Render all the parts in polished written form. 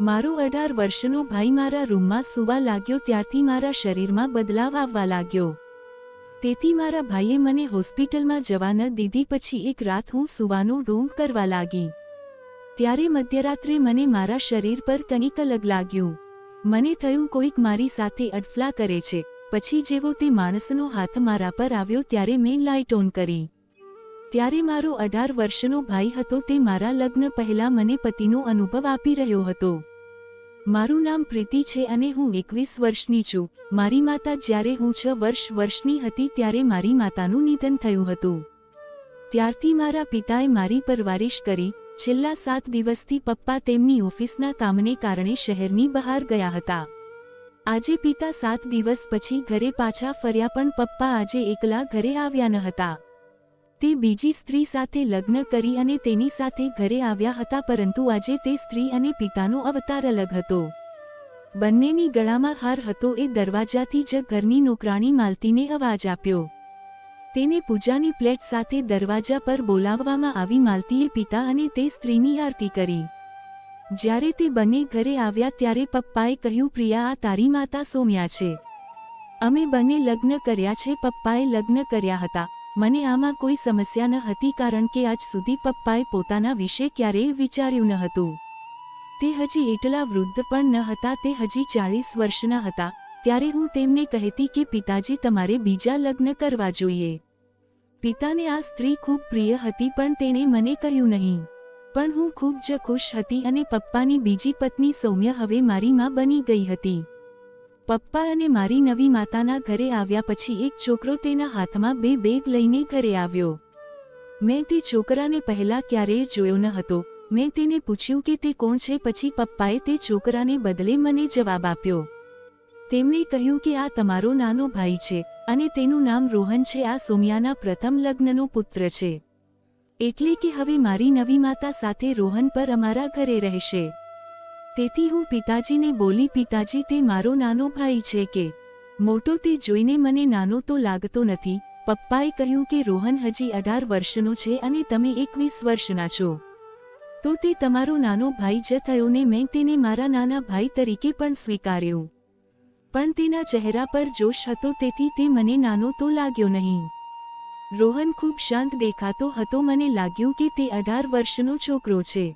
મારો 18 વર્ષનો ભાઈ મારા રૂમમાં સૂવા લાગ્યો ત્યારથી મારા શરીરમાં બદલાવ આવવા લાગ્યો। તેથી મારા ભાઈએ મને હોસ્પિટલમાં જવા ન દીધી। પછી એક રાત હું સૂવાનો ઢોંગ કરવા લાગી ત્યારે મધ્યરાત્રે મને મારા શરીર પર કંઈક અલગ લાગ્યું। મને થયું કોઈક મારી સાથે અડફલા કરે છે। પછી જેવો તે માણસનો હાથ મારા પર આવ્યો ત્યારે મેં લાઇટ ઓન કરી। ત્યારે મારો 18 વર્ષનો ભાઈ હતો। તે મારા લગ્ન પહેલા મને પતિનો અનુભવ આપી રહ્યો હતો। મારું નામ પ્રીતિ છે અને હું 21 વર્ષની છું। મારી માતા જ્યારે હું 6 વર્ષની હતી ત્યારે મારી માતાનું નિધન થયું હતું। ત્યારથી મારા પિતાએ મારી પરવરિશ કરી। છેલ્લા 7 દિવસથી પપ્પા તેમની ઓફિસના કામને કારણે શહેરની બહાર ગયા હતા। આજે પિતા 7 દિવસ પછી ઘરે પાછા ફર્યા પણ પપ્પા આજે એકલા ઘરે આવ્યા ન હતા। તે બીજી સ્ત્રી સાથે લગ્ન કરી અને તેની સાથે ઘરે આવ્યા હતા પરંતુ આજે તે સ્ત્રી અને પિતાનો અવતાર અલગ હતો। બંનેની ગળામાં હાર હતો। એ દરવાજાથી જ ઘરની નોકરાણી માલતીને અવાજ આપ્યો। તેને પૂજાની પ્લેટ સાથે દરવાજા પર બોલાવવામાં આવી। માલતીએ પિતા અને તે સ્ત્રીની આરતી કરી। જ્યારે તે બંને ઘરે આવ્યા ત્યારે પપ્પાએ કહ્યું, પ્રિયા, આ તારી માતા સૌમ્યા છે। અમે બંને લગ્ન કર્યા છે। પપ્પાએ લગ્ન કર્યા હતા। મને આમાં કોઈ સમસ્યા ન હતી કારણ કે આજ સુધી પપ્પાએ પોતાના વિશે ક્યારેય વિચાર્યું ન હતું। તે હજી એટલા વૃદ્ધ પણ ન હતા। તે હજી 40 વર્ષના હતા। ત્યારે હું તેમને કહેતી કે પિતાજી, તમારે બીજા લગ્ન કરવા જોઈએ। પિતાને આ સ્ત્રી ખૂબ પ્રિય હતી પણ તેણે મને કહ્યું નહીં। પણ હું ખૂબ જ ખુશ હતી અને પપ્પાની બીજી પત્ની સૌમ્ય હવે મારી માં બની ગઈ હતી। પપ્પા અને મારી નવી માતાના ઘરે આવ્યા પછી એક છોકરો તેના હાથમાં 2 બેગ લઈને ઘરે આવ્યો। મેં તે છોકરાને પહેલા ક્યારેય જોયો ન હતો। મેં તેને પૂછ્યું કે તે કોણ છે। પછી પપ્પાએ તે છોકરાને બદલે મને જવાબ આપ્યો। તેમણે કહ્યું કે આ તમારો નાનો ભાઈ છે અને તેનું નામ રોહન છે। આ સૌમ્યાના પ્રથમ લગ્નનો પુત્ર છે। એટલે કે હવે મારી નવી માતા સાથે રોહન પર અમારા ઘરે રહેશે। તેથી હું પિતાજીને બોલી, પિતાજી, તે મારો નાનો ભાઈ છે કે મોટો? તે જોઈને મને નાનો તો લાગતો નથી। પપ્પાએ કહ્યું કે રોહન હજી 18 વર્ષનો છે અને તમે 21 વર્ષના છો, તો તે તમારો નાનો ભાઈ જ થયો ને। મેં તેને મારા નાના ભાઈ તરીકે પણ સ્વીકાર્યો। પણ તેના ચહેરા પર જોશ હતો તેથી તે મને નાનો તો લાગ્યો નહીં। રોહન ખૂબ શાંત દેખાતો હતો। મને લાગ્યું કે તે 18 વર્ષનો છોકરો છે,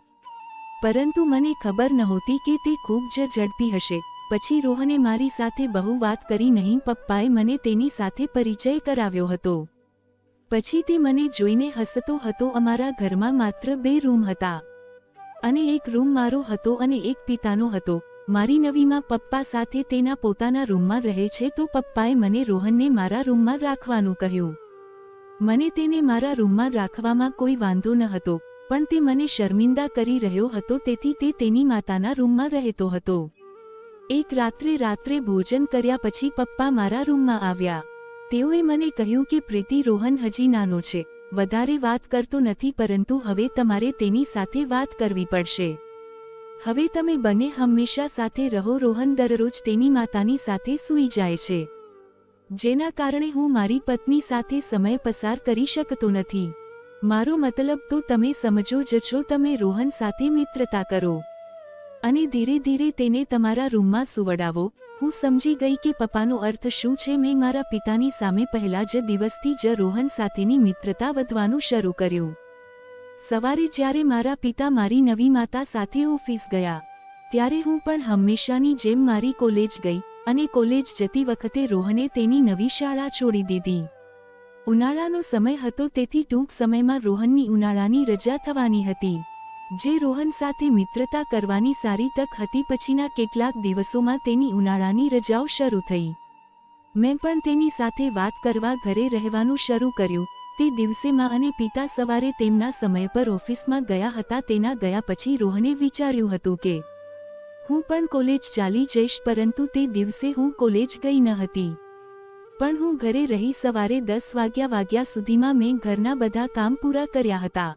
પરંતુ મને ખબર નહોતી કે તે ખૂબ જ ઝડપી હશે। પછી રોહને મારી સાથે બહુ વાત કરી નહીં। પપ્પાએ મને તેની સાથે પરિચય કરાવ્યો હતો। પછી તે મને જોઈને હસતો હતો। અમારા ઘરમાં માત્ર 2 રૂમ હતા અને એક રૂમ મારો હતો અને એક પિતાનો હતો। મારી નવીમાં પપ્પા સાથે તેના પોતાના રૂમમાં રહે છે તો પપ્પાએ મને રોહનને મારા રૂમમાં રાખવાનું કહ્યું। મને તેને મારા રૂમમાં રાખવામાં કોઈ વાંધો ન હતો પણ તે મને શર્મિંદા કરી રહ્યો હતો તેથી તે તેની માતાના રૂમમાં રહેતો હતો। એક રાત્રે ભોજન કર્યા પછી પપ્પા મારા રૂમમાં આવ્યા। તેઓએ મને કહ્યું કે પ્રીતિ, રોહન હજી નાનો છે, વધારે વાત કરતો નથી, પરંતુ હવે તમારે તેની સાથે વાત કરવી પડશે। હવે તમે બંને હંમેશા સાથે રહો। રોહન દરરોજ તેની માતાની સાથે સૂઈ જાય છે, જેના કારણે હું મારી પત્ની સાથે સમય પસાર કરી શકતો નથી। મારો મતલબ તો તમે સમજો જ છો। તમે રોહન સાથે મિત્રતા કરો અને ધીરે ધીરે તેને તમારા રૂમમાં સુવડાવો। હું સમજી ગઈ કે પપ્પાનો અર્થ શું છે। મેં મારા પિતાની સામે પહેલા જ દિવસથી જ રોહન સાથેની મિત્રતા વધવાનું શરૂ કર્યું। સવારે જ્યારે મારા પિતા મારી નવી માતા સાથે ઓફિસ ગયા ત્યારે હું પણ હંમેશાની જેમ મારી કોલેજ ગઈ અને કોલેજ જતી વખતે રોહને તેની નવી શાળા છોડી દીધી। ઉનાળાનો સમય હતો તેથી ટૂંક સમયમાં રોહનની ઉનાળાની રજા થવાની હતી, જે રોહન સાથે મિત્રતા કરવાની સારી તક હતી। પછીના કેટલાક દિવસોમાં તેની ઉનાળાની રજાઓ શરૂ થઈ। મેં પણ તેની સાથે વાત કરવા ઘરે રહેવાનું શરૂ કર્યું। તે દિવસે માં અને પિતા સવારે તેમના સમય પર ઓફિસમાં ગયા હતા। તેના ગયા પછી રોહને વિચાર્યું હતું કે હું પણ કોલેજ ચાલી જઈશ, પરંતુ તે દિવસે હું કોલેજ ગઈ ન હતી પણ હું ઘરે રહી। સવારે 10 વાગ્યા સુધીમાં મેં ઘરના બધા કામ પૂરા કર્યા હતા।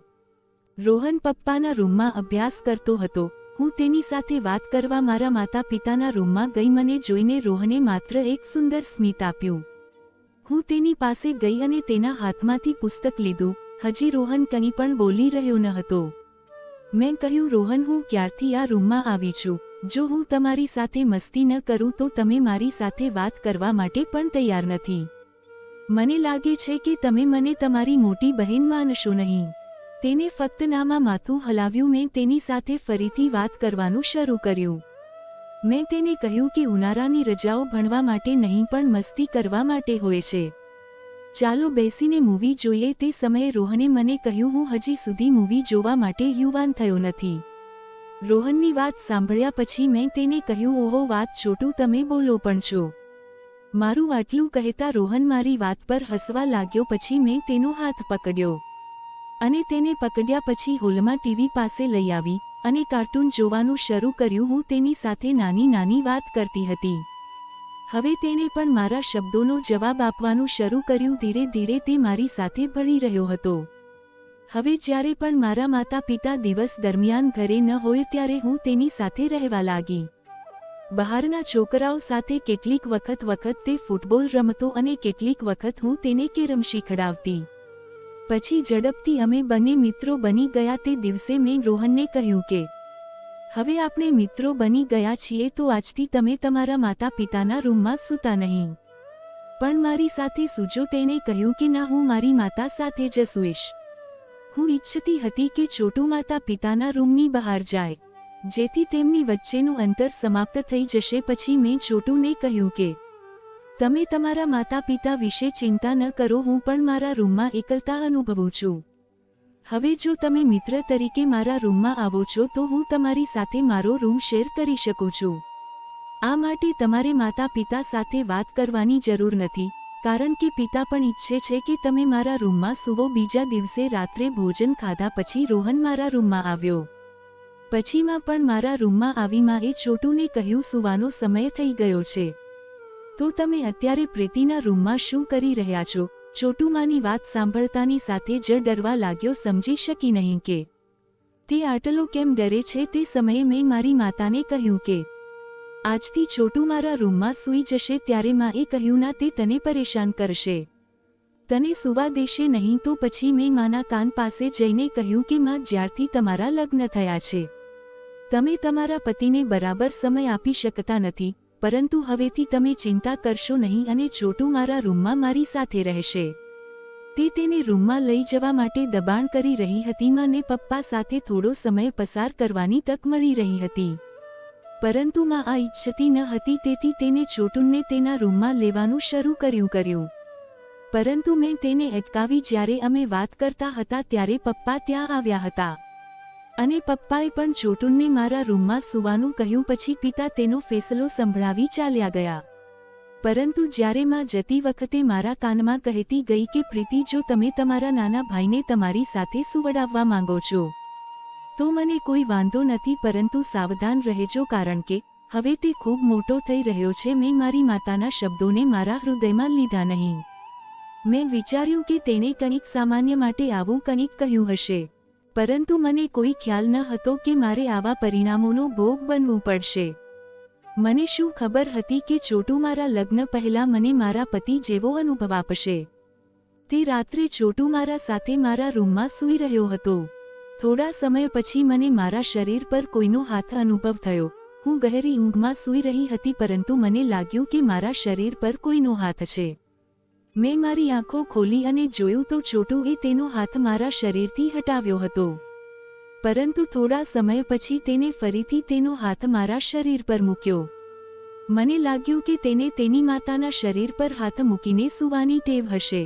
રોહન પપ્પાના રૂમમાં અભ્યાસ કરતો હતો। હું તેની સાથે વાત કરવા મારા માતા પિતાના રૂમમાં ગઈ। મને જોઈને રોહને માત્ર એક સુંદર સ્મિત આપ્યું। હું તેની પાસે ગઈ અને તેના હાથમાંથી પુસ્તક લીધું। હજી રોહન કંઈ પણ બોલી રહ્યો ન હતો। મેં કહ્યું, રોહન, હું ક્યારથી આ રૂમમાં આવી છું જો હું તમારી સાથે મસ્તી ન કરું તો તમે મારી સાથે વાત કરવા માટે પણ તૈયાર નથી. મને લાગે છે કે તમે મને તમારી મોટી બહેન માનશો નહીં. તેને ફક્ત નામાં માથું હલાવ્યું. મેં તેની સાથે ફરીથી વાત કરવાનું શરૂ કર્યું. મેં તેને કહ્યું કે ઉનાળાની રજાઓ ભણવા માટે નહીં પણ મસ્તી કરવા માટે હોય છે. ચાલો બેસીને મૂવી જોઈએ. તે સમયે રોહને મને કહ્યું, હું હજી સુધી મૂવી જોવા માટે યુવાન થયો નથી. રોહનની વાત સાંભળ્યા પછી મેં તેને કહ્યું, ઓહો વાત છોટું, તમે બોલો પણ છો. મારું આટલું કહેતા રોહન મારી વાત પર હસવા લાગ્યો. પછી મેં તેનો હાથ પકડ્યો અને તેને પકડ્યા પછી હોલમાં ટીવી પાસે લઈ આવી અને કાર્ટૂન જોવાનું શરૂ કર્યું. હું તેની સાથે નાની નાની વાત કરતી હતી. હવે તેણે પણ મારા શબ્દોનો જવાબ આપવાનું શરૂ કર્યું. ધીરે ધીરે તે મારી સાથે ભળી રહ્યો હતો. હવે જ્યારે પણ મારા માતા પિતા દિવસ દરમિયાન ઘરે ન હોય ત્યારે હું તેની સાથે રહેવા લાગી. બહારના છોકરાઓ સાથે કેટલીક વખત તે ફૂટબોલ રમતો અને કેટલીક વખત હું તેને કેરમ શીખડાવતી. પછી ઝડપથી અમે બંને મિત્રો બની ગયા. તે દિવસે મેં રોહનને કહ્યું કે હવે આપણે મિત્રો બની ગયા છીએ તો આજથી તમે તમારા માતા પિતાના રૂમમાં સૂતા નહીં, પણ મારી સાથે સૂજો. તેણે કહ્યું કે ના, હું મારી માતા સાથે જ સૂઈશ. હું ઈચ્છતી હતી કે છોટું માતા પિતાના રૂમની બહાર જાય, જેથી તેમની વચ્ચેનું અંતર સમાપ્ત થઈ જશે. પછી મેં છોટુને કહ્યું કે તમે તમારા માતા પિતા વિશે ચિંતા ન કરો, હું પણ મારા રૂમમાં એકલતા અનુભવું છું. હવે જો તમે મિત્ર તરીકે મારા રૂમમાં આવો છો તો હું તમારી સાથે મારો રૂમ શેર કરી શકું છું. આ માટે તમારે માતા પિતા સાથે વાત કરવાની જરૂર નથી, કારણ કે પિતા પણ ઈચ્છે છે કે તમે મારા રૂમમાં સૂવો. બીજા દિવસે રાત્રે ભોજન ખાધા પછી રોહન મારા રૂમમાં આવ્યો. પછીમાં પણ મારા રૂમમાં આવી માએ છોટુને કહ્યું, સૂવાનો સમય થઈ ગયો છે, તો તમે અત્યારે પ્રીતિના રૂમમાં શું કરી રહ્યા છો? છોટુ માની વાત સાંભળતાની સાથે જ ડરવા લાગ્યો. સમજી શકી નહીં કે તે આટલો કેમ ડરે છે. તે સમયે મેં મારી માતાને કહ્યું કે આજથી છોટુ મારા રૂમમાં સૂઈ જશે. ત્યારે માએ કહ્યું, ના, તે તને પરેશાન કરશે, તને સૂવા દેશે નહીં. તો પછી મેં માના કાન પાસે જઈને કહ્યું કે માં, જ્યારથી તમારા લગ્ન થયા છે તમે તમારા પતિને બરાબર સમય આપી શકતા નથી, પરંતુ હવેથી તમે ચિંતા કરશો નહીં અને છોટુ મારા રૂમમાં મારી સાથે રહેશે. તે તેને રૂમમાં લઈ જવા માટે દબાણ કરી રહી હતી. માને પપ્પા સાથે થોડો સમય પસાર કરવાની તક મળી રહી હતી, પરંતુ માં આ ઈચ્છતી ન હતી. તેથી તેને છોટુને તેના રૂમમાં લેવાનું શરૂ કર્યું. પરંતુ મેં તેને અટકાવી. જ્યારે અમે વાત કરતા હતા ત્યારે પપ્પા ત્યાં આવ્યા હતા અને પપ્પાએ પણ છોટુને મારા રૂમમાં સૂવાનું કહ્યું. પછી પિતા તેનો ફેસલો સંભળાવી ચાલ્યા ગયા. પરંતુ જ્યારે માં જતી વખતે મારા કાનમાં કહેતી ગઈ કે પ્રીતિ, જો તમે તમારા નાના ભાઈને તમારી સાથે સુવડાવવા માંગો છો તો મને કોઈ વાંધો નથી, પરંતુ સાવધાન રહેજો, કારણ કે હવે તે ખૂબ મોટો થઈ રહ્યો છે. મેં મારી માતાના શબ્દોને મારા હૃદયમાં લીધા નહીં. મેં વિચાર્યું કે તેણે કંઈક સામાન્ય માટે આવું કંઈક કહ્યું હશે, પરંતુ મને કોઈ ખ્યાલ ન હતો કે મારે આવા પરિણામોનો ભોગ બનવું પડશે. મને શું ખબર હતી કે છોટુ મારા લગ્ન પહેલા મને મારા પતિ જેવો અનુભવ આપશે. તે રાત્રે છોટુ મારા સાથે મારા રૂમમાં સૂઈ રહ્યો હતો. થોડા સમય પછી મને મારા શરીર પર કોઈનો હાથ અનુભવ થયો. હું ગહેરી ઊંઘમાં સૂઈ રહી હતી, પરંતુ મને લાગ્યું કે મારા શરીર પર કોઈનો હાથ છે. મેં મારી આંખો ખોલી અને જોયું તો છોટુએ તેનો હાથ મારા શરીરથી હટાવ્યો હતો, પરંતુ થોડા સમય પછી તેને ફરીથી તેનો હાથ મારા શરીર પર મૂક્યો. મને લાગ્યું કે તેને તેની માતાના શરીર પર હાથ મૂકીને સૂવાની ટેવ હશે.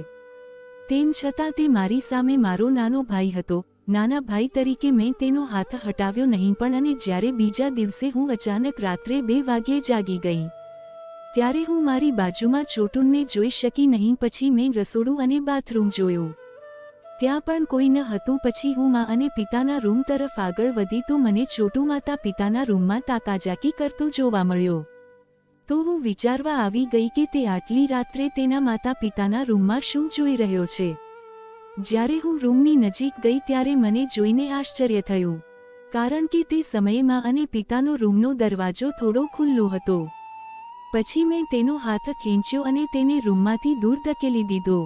તેમ છતાં તે મારી સામે મારો નાનો ભાઈ હતો. નાના ભાઈ તરીકે મેં તેનો હાથ હટાવ્યો નહીં પણ. અને જ્યારે બીજા દિવસે હું અચાનક રાત્રે 2 વાગ્યે જાગી ગઈ ત્યારે હું મારી બાજુમાં છોટુને જોઈ શકી નહીં. પછી મેં રસોડું અને બાથરૂમ જોયું, ત્યાં પણ કોઈ ન હતું. પછી હું મા અને પિતાના રૂમ તરફ આગળ વધી તો મને છોટુ માતા પિતાના રૂમમાં તાકાજાકી કરતો જોવા મળ્યો. તો હું વિચારવા આવી ગઈ કે તે આટલી રાત્રે તેના માતા પિતાના રૂમમાં શું જોઈ રહ્યો છે. જ્યારે હું રૂમની નજીક ગઈ ત્યારે મને જોઈને આશ્ચર્ય થયું, કારણ કે તે સમયે મા અને પિતાનો રૂમનો દરવાજો થોડો ખુલ્લો હતો. પછી મેં તેનો હાથ ખેંચ્યો અને તેને રૂમમાંથી દૂર ધકેલી દીધો.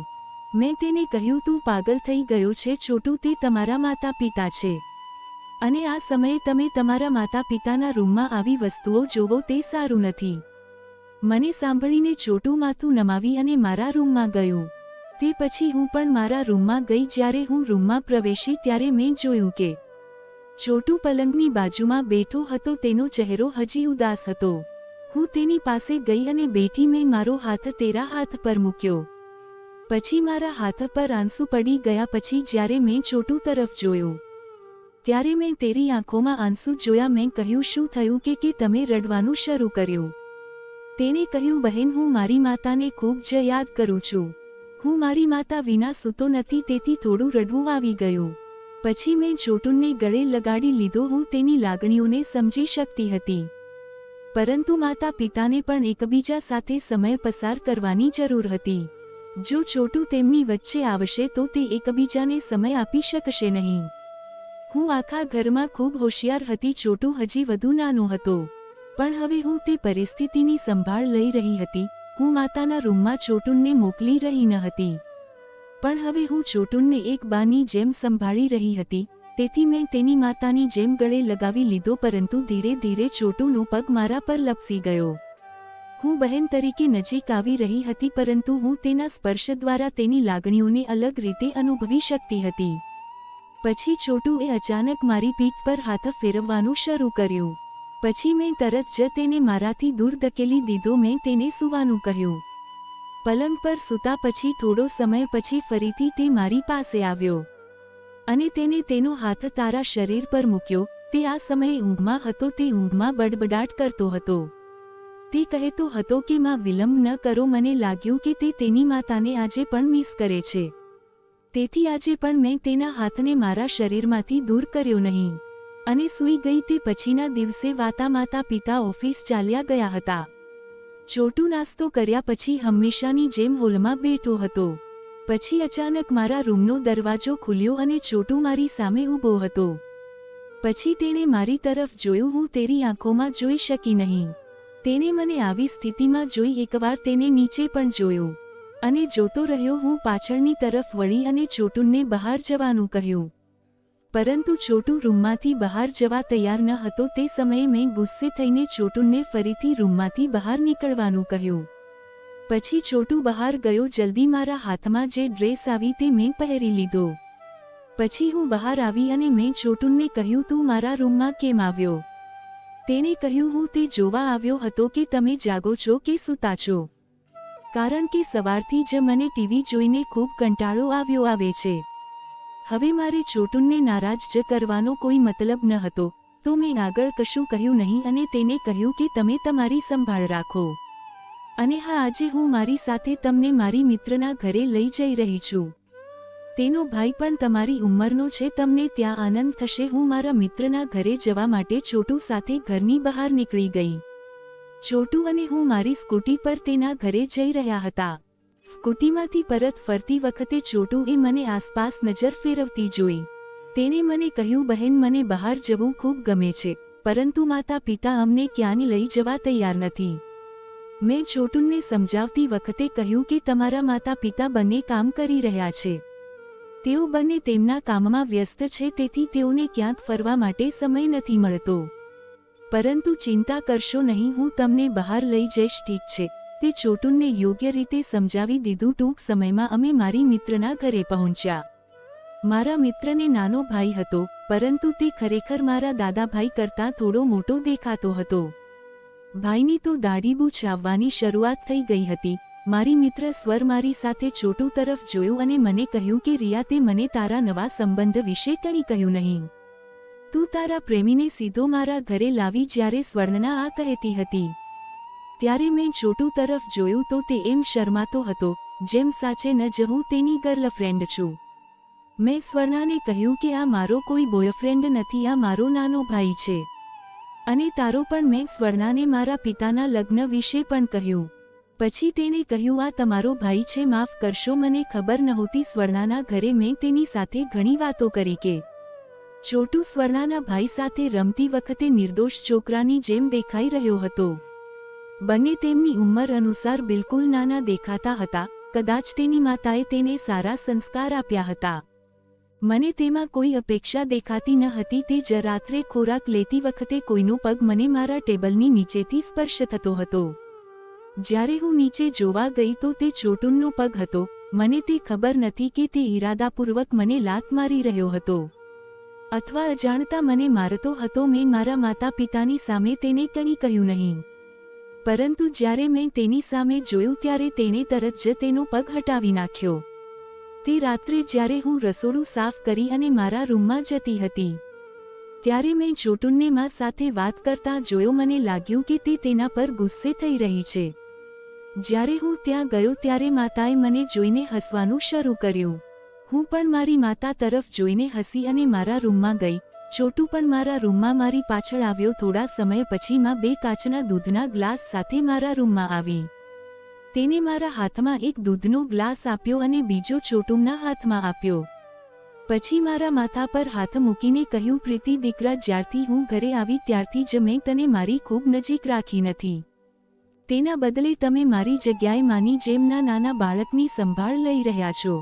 મેં તેને કહ્યું, તું પાગલ થઈ ગયો છે છોટુ, તે તમારા માતા પિતા છે. અને આ સમયે તમે તમારા માતા પિતાના રૂમમાં આવી વસ્તુઓ જોવો તે સારું નથી. મને સાંભળીને છોટું માથું નમાવી અને મારા રૂમમાં ગયું. તે પછી હું પણ મારા રૂમમાં ગઈ. જ્યારે હું રૂમમાં પ્રવેશી ત્યારે મેં જોયું કે છોટું પલંગની બાજુમાં બેઠો હતો. તેનો ચહેરો હજી ઉદાસ હતો. હું તેની પાસે ગઈ અને બેઠી. મેં મારો હાથ તેરા હાથ પર મૂક્યો. પછી મારા હાથ પર આંસુ પડી ગયા. પછી જ્યારે મેં છોટું તરફ જોયું ત્યારે મેં તેરી આંખોમાં આંસુ જોયા. મેં કહ્યું, શું થયું કે તમે રડવાનું શરૂ કર્યું? તેણે કહ્યું, બહેન, હું મારી માતાને ખૂબ જ યાદ કરું છું. હું મારી માતા વિના સૂતો નથી, તેથી થોડું રડવું આવી ગયું. પછી મેં છોટુને ગળે લગાડી લીધો. હું તેની લાગણીઓને સમજી શકતી હતી, પરંતુ માતા પિતાને પણ એકબીજા સાથે સમય પસાર કરવાની જરૂર હતી. જો છોટું તેમની વચ્ચે આવશે તો તે એકબીજાને સમય આપી શકશે નહીં. હું આખા ઘરમાં ખૂબ હોશિયાર હતી. છોટું હજી વધુ નાનો હતો, પણ હવે હું તે પરિસ્થિતિની સંભાળ લઈ રહી હતી. હું માતાના રૂમમાં છોટુને મોકલી રહી ન હતી, પણ હવે હું છોટુને એક બાની જેમ સંભાળી રહી હતી. તેથી મેં તેની માતાની જેમ ગળે લગાવી લીધો. પરંતુ ધીરે ધીરે છોટુનો પગ મારા પર લપસી ગયો. હું બહેન તરીકે નજીક આવી રહી હતી, પરંતુ હું તેના સ્પર્શ દ્વારા તેની લાગણીઓને અલગ રીતે અનુભવી શકતી હતી. પછી છોટુએ અચાનક મારી પીઠ પર હાથ ફેરવવાનું શરૂ કર્યું. પછી મેં તરત જ તેને મારાથી દૂર ધકેલી દીધો. મેં તેને સૂવાનું કહ્યું. પલંગ પર સૂતા પછી થોડો સમય પછી ફરીથી તે મારી પાસે આવ્યો અને તેને તેનો હાથ તારા શરીર પર મૂક્યો. તે આ સમયે ઊંઘમાં હતો. તે ઊંઘમાં બડબડાટ કરતો હતો. તે કહેતો હતો કે માં, વિલંબ ન કરો. મને લાગ્યું કે તે તેની માતાને આજે પણ મિસ કરે છે. તેથી આજે પણ મેં તેના હાથને મારા શરીરમાંથી દૂર કર્યો નહીં અને સૂઈ ગઈ. તે પછીના દિવસે માતા પિતા ઓફિસ ચાલ્યા ગયા હતા. છોટું નાસ્તો કર્યા પછી હંમેશાની જેમ હોલમાં બેઠો હતો. પછી અચાનક મારા રૂમનો દરવાજો ખુલ્યો અને છોટું મારી સામે ઊભો હતો. પછી તેણે મારી તરફ જોયું. હું તેરી આંખોમાં જોઈ શકી નહીં. તેણે મને આવી સ્થિતિમાં જોઈ. એકવાર તેને નીચે પણ જોયું અને જોતો રહ્યો. હું પાછળની તરફ વળી અને છોટુને બહાર જવાનું કહ્યું, પરંતુ છોટું રૂમમાંથી બહાર જવા તૈયાર ન હતો. તે સમયે મેં ગુસ્સે થઈને છોટુને ફરીથી રૂમમાંથી બહાર નીકળવાનું કહ્યું. પછી છોટું બહાર ગયો. જલ્દી મારા હાથમાં જે ડ્રેસ આવી તે મેં પહેરી લીધો. પછી હું બહાર આવી અને મેં છોટુને કહ્યું, તું મારા રૂમમાં કેમ આવ્યો? તેણે કહ્યું, હું તે જોવા આવ્યો હતો કે તમે જાગો છો કે સૂતા છો, કારણ કે સવારથી જ મને ટીવી જોઈને ખૂબ કંટાળો આવે છે. હવે મારે છોટુને નારાજ જ કરવાનો કોઈ મતલબ ન હતો, તો મેં આગળ કશું કહ્યું નહીં અને તેને કહ્યું કે તમે તમારી સંભાળ રાખો. અને હા, આજે હું મારી સાથે તમને મારી મિત્રના ઘરે લઈ જઈ રહી છું. તેનો ભાઈ પણ તમારી ઉંમરનો છે. તમને ત્યાં આનંદ થશે. હું મારા મિત્રના ઘરે જવા માટે છોટુ સાથે ઘરની બહાર નીકળી ગઈ. છોટુ અને હું મારી સ્કૂટી પર તેના ઘરે જઈ રહ્યા હતા. સ્કૂટીમાંથી પરત ફરતી વખતે છોટુએ મને આસપાસ નજર ફેરવતી જોઈ. તેણે મને કહ્યું, બહેન, મને બહાર જવું ખૂબ ગમે છે, પરંતુ માતા પિતા અમને ક્યાંય લઈ જવા તૈયાર નથી. મેં છોટુને સમજાવતી વખતે કહ્યું કે તમારા માતા પિતા બંને કામ કરી રહ્યા છે. તેઓ બંને તેમના કામમાં વ્યસ્ત છે, તેથી તેઓને ક્યાંક ફરવા માટે સમય નથી મળતો. પરંતુ ચિંતા કરશો નહીં, હું તમને બહાર લઈ જઈશ, ઠીક છે? તે છોટુને યોગ્ય રીતે સમજાવી દીધું. ટૂંક સમયમાં અમે મારી મિત્રના ઘરે પહોંચ્યા. મારા મિત્રને નાનો ભાઈ હતો, પરંતુ તે ખરેખર મારા દાદાભાઈ કરતાં થોડો મોટો દેખાતો હતો. ભાઈની તો દાઢી બૂછ આવવાની શરૂઆત થઈ ગઈ હતી. મારી મિત્ર સ્વર મારી સાથે છોટુ તરફ જોયું અને મને કહ્યું કે રિયા, તે મને તારા નવા સંબંધ વિશે કંઈ કહ્યું નહીં. તું તારા પ્રેમીને સીધો મારા ઘરે લાવી. જ્યારે સ્વર્ણના આ કહેતી હતી ત્યારે મેં છોટુ તરફ જોયું તો તે એમ શરમાતો હતો જેમ સાચે ન જ હું તેની ગર્લફ્રેન્ડ છું. મેં સ્વર્ણાને કહ્યું કે આ મારો કોઈ બોયફ્રેન્ડ નથી, આ મારો નાનો ભાઈ છે. અને તારો પણ. મેં સ્વર્ણાને મારા પિતાના લગ્ન વિશે પણ કહ્યું. પછી તેણે કહ્યું, આ તમારો ભાઈ છે? માફ કરશો, મને ખબર નહોતી. સ્વર્ણાના ઘરે મેં તેની સાથે ઘણી વાતો કરી કે છોટુ સ્વર્ણાના ભાઈ સાથે રમતી વખતે નિર્દોષ છોકરાની જેમ દેખાઈ રહ્યો હતો. બંને તેમની ઉંમર અનુસાર બિલકુલ નાના દેખાતા હતા. કદાચ તેની માતાએ તેને સારા સંસ્કાર આપ્યા હતા. મને તેમાં કોઈ અપેક્ષા દેખાતી ન હતી. તે રાત્રે ખોરાક લેતી વખતે કોઈનો પગ મને મારા ટેબલની નીચેથી સ્પર્શ થતો હતો. જ્યારે હું નીચે જોવા ગઈ તો તે છોટુનો પગ હતો. મને તે ખબર નથી કે તે ઈરાદાપૂર્વક મને લાત મારી રહ્યો હતો અથવા અજાણતા મને મારતો હતો. મેં મારા માતા પિતાની સામે તેને કંઈ કહ્યું નહીં, પરંતુ જ્યારે મેં તેની સામે જોયું ત્યારે તેણે તરત જ તેનો પગ હટાવી નાખ્યો. તે રાત્રે જ્યારે હું રસોડું સાફ કરી અને મારા રૂમમાં જતી હતી ત્યારે મેં છોટુને મા સાથે વાત કરતા જોયો. મને લાગ્યું કે તે તેના પર ગુસ્સે થઈ રહી છે. જ્યારે હું ત્યાં ગયો ત્યારે માતાએ મને જોઈને હસવાનું શરૂ કર્યું. હું પણ મારી માતા તરફ જોઈને હસી અને મારા રૂમમાં ગઈ. છોટુ પણ મારા રૂમમાં મારી પાછળ આવ્યો. થોડા સમય પછી માં 2 કાચના દૂધના ગ્લાસ સાથે મારા રૂમમાં આવી. તેને મારા હાથમાં એક દૂધનો ગ્લાસ આપ્યો અને બીજો છોટુના હાથમાં આપ્યો. પછી મારા માથા પર હાથ મૂકીને કહ્યું, પ્રીતિ દીકરા, જ્યારથી હું ઘરે આવી ત્યારથી જ મેં તને મારી ખૂબ નજીક રાખી નથી. તેના બદલે તમે મારી જગ્યાએ માની જેમના નાના બાળકની સંભાળ લઈ રહ્યા છો.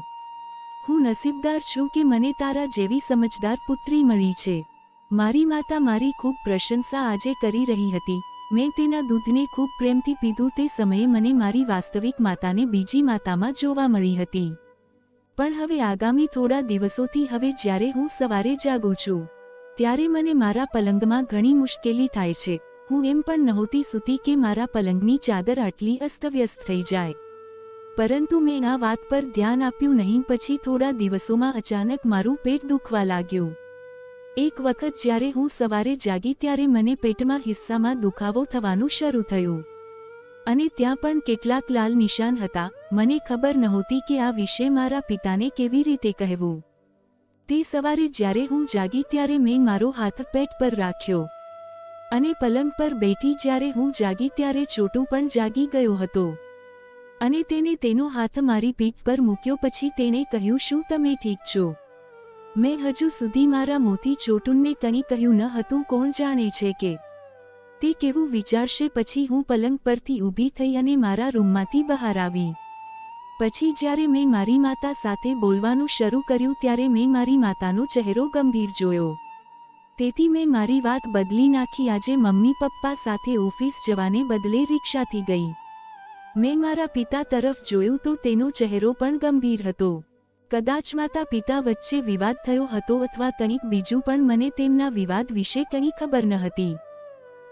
હું નસીબદાર છું કે મને તારા જેવી સમજદાર પુત્રી મળી છે. મારી માતા મારી ખૂબ પ્રશંસા આજે કરી રહી હતી. મેં તેના દૂધને ખૂબ પ્રેમથી પીધું. તે સમયે મને મારી વાસ્તવિક માતાને બીજી માતામાં જોવા મળી હતી. પણ હવે આગામી થોડા દિવસોથી હવે જ્યારે હું સવારે જાગું છું ત્યારે મને મારા પલંગમાં ઘણી મુશ્કેલી થાય છે. હું એમ પણ નહોતી સૂતી કે મારા પલંગની ચાદર આટલી અસ્તવ્યસ્ત થઈ જાય, પરંતુ મેં આ વાત પર ધ્યાન આપ્યું નહીં. પછી થોડા દિવસોમાં અચાનક મારું પેટ દુખવા લાગ્યું. એક વખત જ્યારે હું સવારે જાગી ત્યારે મને પેટમાં હિસ્સામાં દુખાવો થવાનું શરૂ થયું અને ત્યાં પણ કેટલાક લાલ નિશાન હતા. મને ખબર નહોતી કે આ વિશે મારા પિતાને કેવી રીતે કહેવું. તે સવારે જ્યારે હું જાગી ત્યારે મેં મારો હાથ પેટ પર રાખ્યો અને પલંગ પર બેઠી. જ્યારે હું જાગી ત્યારે છોટુ પણ જાગી ગયો હતો અને તેને તેનો હાથ મારી પીઠ પર મૂક્યો. પછી તેણે કહ્યું, શું તમે ઠીક છો? મેં હજુ સુધી મારા મોંથી છોટુને કંઈ કહ્યું ન હતું. કોણ જાણે છે કે તે કેવું વિચારશે. પછી હું પલંગ પરથી ઊભી થઈ અને મારા રૂમમાંથી બહાર આવી. પછી જ્યારે મેં મારી માતા સાથે બોલવાનું શરૂ કર્યું ત્યારે મેં મારી માતાનો ચહેરો ગંભીર જોયો. તેથી મેં મારી વાત બદલી નાખી. આજે મમ્મી પપ્પા સાથે ઓફિસ જવાને બદલે રિક્ષાથી ગઈ. મેં મારા પિતા તરફ જોયું તો તેનો ચહેરો પણ ગંભીર હતો. કદાચ માતા પિતા વચ્ચે વિવાદ થયો હતો અથવા કંઈક બીજું, પણ મને તેમના વિવાદ વિશે કંઈ ખબર ન હતી.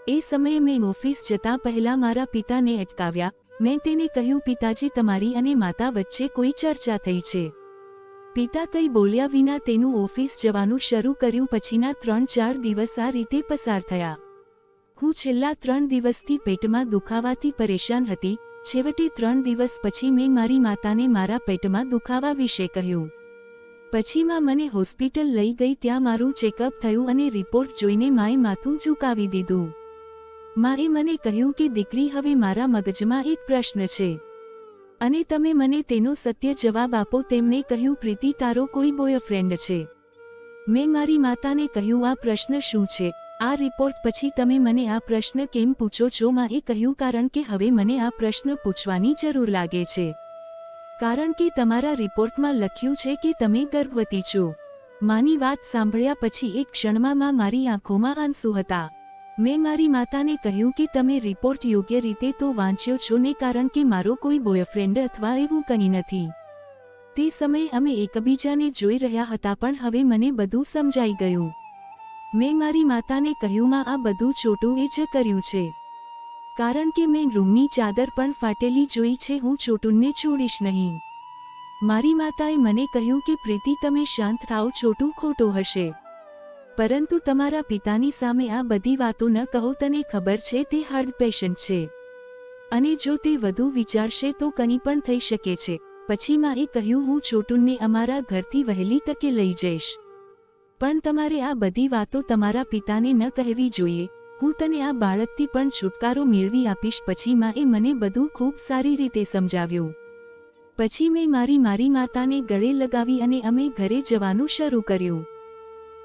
એ સમયે મેં ઓફિસ જતા પહેલા મારા પિતાને અટકાવ્યા. મેં તેને કહ્યું, પિતાજી, તમારી અને માતા વચ્ચે કોઈ ચર્ચા થઈ છે? પિતા કંઈ બોલ્યા વિના તેનું ઓફિસ જવાનું શરૂ કર્યું. પછીના 3-4 દિવસ આ રીતે પસાર થયા. હું છેલ્લા 3 દિવસથી પેટમાં દુખાવાથી પરેશાન હતી. છેવટે 3 દિવસ પછી મેં મારી માતાને મારા પેટમાં દુખાવા વિશે કહ્યું. પછી માં મને હોસ્પિટલ લઈ ગઈ. ત્યાં મારું ચેકઅપ થયું અને રિપોર્ટ જોઈને માએ માથું ઝુકાવી દીધું. માએ મને કહ્યું કે દીકરી, હવે મારા મગજમાં એક પ્રશ્ન છે અને તમે મને તેનો સત્ય જવાબ આપો. તેમણે કહ્યું, પ્રીતિ, તારો કોઈ બોયફ્રેન્ડ છે? મેં મારી માતાને કહ્યું, આ પ્રશ્ન શું છે? આ રિપોર્ટ પછી તમે મને આ પ્રશ્ન કેમ પૂછો છો? માએ કહ્યું, કારણ કે હવે મને આ પ્રશ્ન પૂછવાની જરૂર લાગે છે, કારણ કે તમારા રિપોર્ટમાં લખ્યું છે કે તમે ગર્ભવતી છો. માની વાત સાંભળ્યા પછી એક ક્ષણમાં મારી આંખોમાં આંસુ હતા. મેં મારી માતાને કહ્યું કે તમે રિપોર્ટ યોગ્ય રીતે તો વાંચ્યો છો ને, કારણ કે મારો કોઈ બોયફ્રેન્ડ અથવા એવું કંઈ નથી. તે સમયે અમે એકબીજાને જોઈ રહ્યા હતા, પણ હવે મને બધું સમજાઈ ગયું. મેં મારી માતાને કહ્યું, માં, આ બધું છોટુએ જ કર્યું છે, કારણ કે મેં રૂમની ચાદર પણ ફાટેલી જોઈ છે. હું છોટુને છોડીશ નહીં. મારી માતાએ મને કહ્યું કે પ્રીતિ, તમે શાંત થાઓ. છોટુ ખોટો હશે, પરંતુ તમારા પિતાની સામે આ બધી વાતો ન કહો. તને ખબર છે તે હાર્ટ પેશન્ટ છે અને જો તે વધુ વિચારશે તો કંઈ પણ થઈ શકે છે. પછી માએ કહ્યું, હું છોટુને અમારા ઘરથી વહેલી તકે લઈ જઈશ, પણ તમારે આ બધી વાતો તમારા પિતાને ન કહેવી જોઈએ. હું તને આ બાળકથી પણ છુટકારો મેળવી આપીશ. પછી માએ મને બધું ખૂબ સારી રીતે સમજાવ્યું. પછી મેં મારી માતાને ગળે લગાવી અને અમે ઘરે જવાનું શરૂ કર્યું.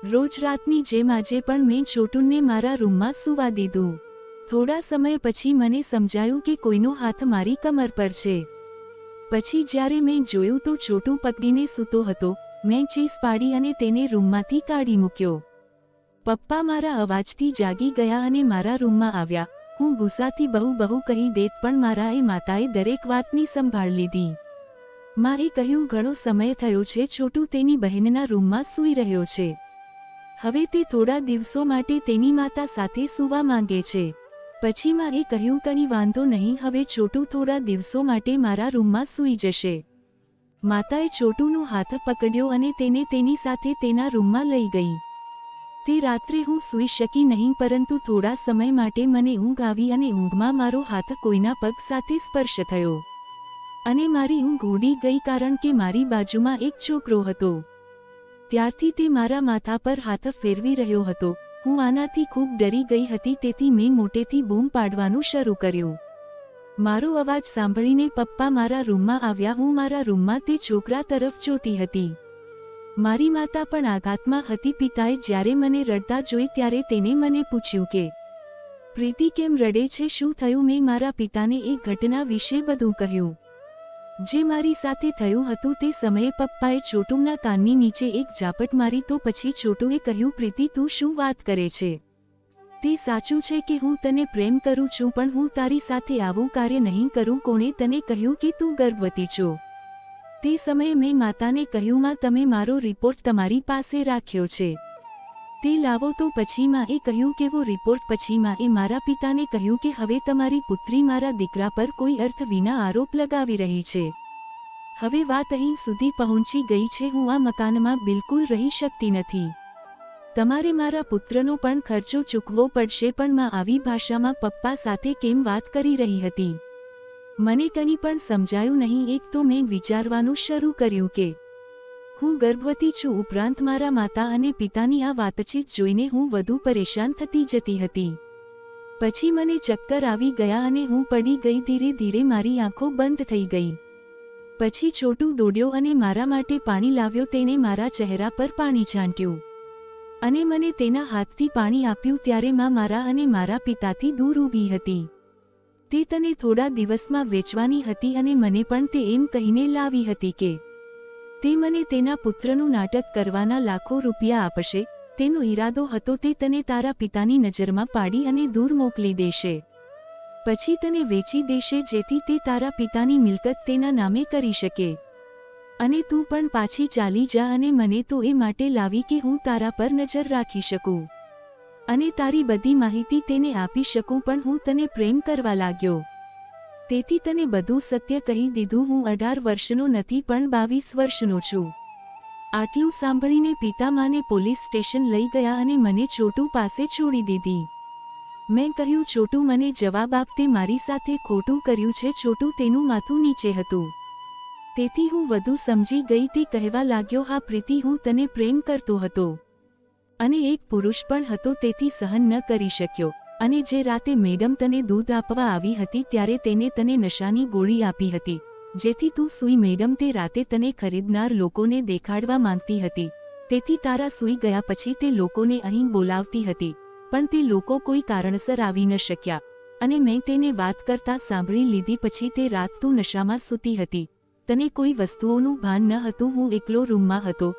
રોજ રાતની જેમ આજે પણ મેં છોટુને મારા રૂમમાં સૂવા દીધું. થોડા સમય પછી મને સમજાયું કે કોઈનો હાથ મારી કમર પર છે. પછી જ્યારે મેં જોયું તો છોટુ પકડીને સૂતો હતો. મેં ચીસ પાડી અને તેને રૂમમાંથી કાઢી મૂક્યો. પપ્પા મારા અવાજથી જાગી ગયા અને મારા રૂમમાં આવ્યા. હું ગુસ્સાથી બહુ કહી દેત, પણ મારા માતાએ દરેક વાતની સંભાળ લીધી. માએ કહ્યું, ઘણો સમય થયો છે, છોટુ તેની બહેનના રૂમમાં સૂઈ રહ્યો છે. હવે તે થોડા દિવસો માટે તેની માતા સાથે સૂવા માંગે છે. પછી માએ કહ્યું, કંઈ વાંધો નહીં, હવે છોટુ થોડા દિવસો માટે મારા રૂમમાં સૂઈ જશે. માતાએ છોટુનો હાથ પકડ્યો અને તેને તેની સાથે તેના રૂમમાં લઈ ગઈ. તે રાત્રે હું સૂઈ શકી નહીં, પરંતુ થોડા સમય માટે મને ઊંઘ આવી અને ઊંઘમાં મારો હાથ કોઈના પગ સાથે સ્પર્શ થયો અને મારી ઊંઘ ઉડી ગઈ, કારણ કે મારી બાજુમાં એક છોકરો હતો. ત્યારથી તે મારા માથા પર હાથ ફેરવી રહ્યો હતો. હું આનાથી ખૂબ ડરી ગઈ હતી, તેથી મેં મોટેથી બૂમ પાડવાનું શરૂ કર્યું. મારો અવાજ સાંભળીને પપ્પા મારા રૂમમાં આવ્યા. હું મારા રૂમમાં તે છોકરા તરફ જોતી હતી. મારી માતા પણ આઘાતમાં હતી. પિતાએ જ્યારે મને રડતા જોઈ ત્યારે તેને મને પૂછ્યું કે, પ્રીતિ કેમ રડે છે, શું થયું? મેં મારા પિતાને એ ઘટના વિશે બધું કહ્યું જે મારી સાથે થયું હતું. તે સમયે પપ્પાએ છોટુના કાનની નીચે એક ઝાપટ મારી. તો પછી છોટુએ કહ્યું, પ્રીતિ તું શું વાત કરે છે? તે સાચું છે કે હું તને પ્રેમ કરું છું, પણ હું તારી સાથે આવું કાર્ય નહીં કરું. કોણે તને કહ્યું કે તું ગર્ભવતી છો? તે સમયે મેં માતાને કહ્યું, માં, તમે મારો રિપોર્ટ તમારી પાસે રાખ્યો છે, તે લાવો. તો પછી માએ કહ્યું, કેવો રિપોર્ટ? પછી માએ મારા પિતાને કહ્યું કે હવે તમારી પુત્રી મારા દીકરા પર કોઈ અર્થ વિના આરોપ લગાવી રહી છે. હવે વાત અહીં સુધી પહોંચી ગઈ છે. હું આ મકાનમાં બિલકુલ રહી શકતી નથી. તમારે મારા પુત્રનો પણ ખર્ચો ચૂકવવો પડશે. પણ માં આવી ભાષામાં પપ્પા સાથે કેમ વાત કરી રહી હતી? મને કંઈ પણ સમજાયું નહીં. એક તો મેં વિચારવાનું શરૂ કર્યું કે હું ગર્ભવતી છું, ઉપરાંત મારા માતા અને પિતાની આ વાતચીત જોઈને હું વધુ પરેશાન થતી જતી હતી. પછી મને ચક્કર આવી ગયા અને હું પડી ગઈ. ધીરે ધીરે મારી આંખો બંધ થઈ ગઈ. પછી છોટુ દોડ્યો અને મારા માટે પાણી લાવ્યો. તેણે મારા ચહેરા પર પાણી છાંટ્યું અને મને તેના હાથથી પાણી આપ્યું. ત્યારે માં મારા અને મારા પિતાથી દૂર ઊભી હતી. તે તને થોડા દિવસમાં વેચવાની હતી અને મને પણ તે એમ કહીને લાવી હતી કે તે મને તેના પુત્રનું નાટક કરવાના લાખો રૂપિયા આપશે. તેનો ઈરાદો હતો તે તને તારા પિતાની નજરમાં પાડી અને દૂર મોકલી દેશે. પછી તને વેચી દેશે, જેથી તે તારા પિતાની મિલકત તેના નામે કરી શકે. અને તું પણ પાછી ચાલી જા. અને મને તો એ માટે લાવી કે હું તારા પર નજર રાખી શકું અને તારી બધી માહિતી તેને આપી શકું. પણ હું તને પ્રેમ કરવા લાગ્યો, તેથી તને બધું સત્ય કહી દીધું. હું 18 વર્ષનો નથી, પણ 22 વર્ષનો છું. આટલું સાંભળીને પિતા માને પોલીસ સ્ટેશન લઈ ગયા અને મને છોટુ પાસે છોડી દીધી. મેં કહ્યું, છોટુ મને જવાબ આપ, તે મારી સાથે ખોટું કર્યું છે. છોટુ તેનું માથું નીચે હતું, તેથી હું વધુ સમજી ગઈ. તે કહેવા લાગ્યો, હા પ્રીતિ, હું તને પ્રેમ કરતો હતો અને એક પુરુષ પણ હતો, તેથી સહન ન કરી શક્યો. અને જે રાતે મેડમ તને દૂધ આપવા આવી હતી ત્યારે તેને તને નશાની ગોળી આપી હતી, જેથી તું સૂઈ. મેડમ તે રાતે તને ખરીદનાર લોકોને દેખાડવા માંગતી હતી, તેથી તારા સૂઈ ગયા પછી તે લોકોને અહીં બોલાવતી હતી, પણ તે લોકો કોઈ કારણસર આવી ન શક્યા અને મેં તેને વાત કરતા સાંભળી લીધી. પછી તે રાત તું નશામાં સૂતી હતી, તને કોઈ વસ્તુઓનું ભાન ન હતું. હું એકલો રૂમમાં હતો.